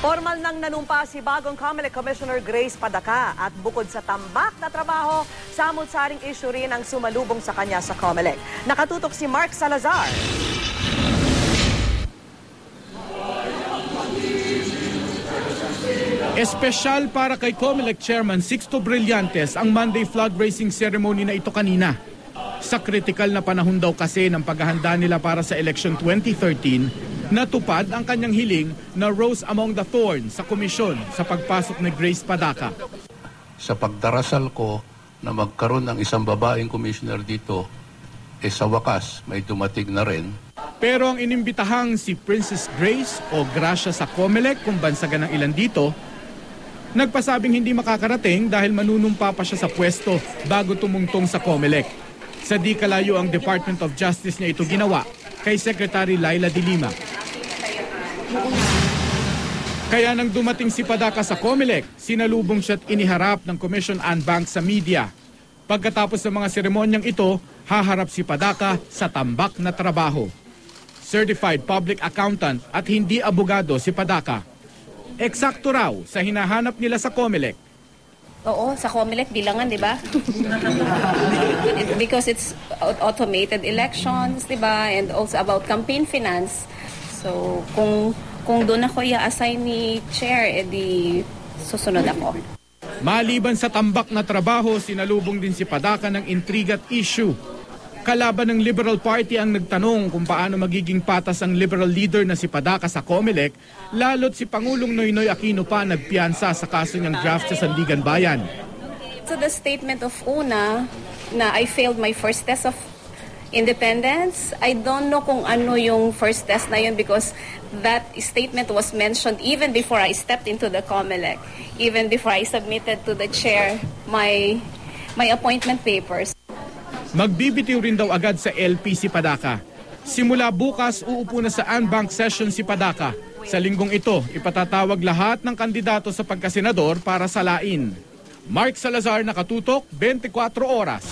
Formal nang nanumpa si bagong COMELEC Commissioner Grace Padaca at bukod sa tambak na trabaho, samut-saring issue rin ang sumalubong sa kanya sa COMELEC. Nakatutok si Mark Salazar. Espesyal para kay COMELEC Chairman Sixto Brillantes ang Monday flag raising ceremony na ito kanina. Sa kritikal na panahon daw kasi ng paghahanda nila para sa election 2013, natupad ang kanyang hiling na rose among the thorns sa komisyon sa pagpasok ni Grace Padaca. Sa pagdarasal ko na magkaroon ng isang babaeng commissioner dito, sa wakas may dumating na rin. Pero ang inimbitahang si Princess Grace o Gracia sa COMELEC kung bansagan ng ilan dito, nagpasabing hindi makakarating dahil manunumpa pa siya sa pwesto bago tumungtong sa COMELEC. Sa di kalayo ang Department of Justice niya ito ginawa kay Secretary Laila de Lima. Kaya nang dumating si Padaca sa COMELEC, sinalubong siya at iniharap ng Commission on Bank sa media. Pagkatapos ng mga seremonyang ito, haharap si Padaca sa tambak na trabaho. Certified Public Accountant at hindi abogado si Padaca. Eksakto raw sa hinahanap nila sa COMELEC. Oo, sa COMELEC bilangan, di ba? Because it's automated elections, di ba? And also about campaign finance. So, kung doon ako i-assign ni Chair, edi susunod ako. Maliban sa tambak na trabaho, sinalubong din si Padaca ng intriga at issue. Kalaban ng Liberal Party ang nagtanong kung paano magiging patas ang Liberal leader na si Padaca sa COMELEC, lalo't si Pangulong Noynoy Aquino pa nagpiyansa sa kaso niyang draft sa Sandigan Bayan. So the statement of una na I failed my first test of independence, I don't know kung ano yung first test na yun because that statement was mentioned even before I stepped into the COMELEC, even before I submitted to the chair my appointment papers. Magbibitiw rin daw agad sa LP si Padaca. Simula bukas, uupo na sa Anbank session si Padaca. Sa linggong ito, ipatatawag lahat ng kandidato sa pagkasenador para salain. Mark Salazar, nakatutok, 24 oras.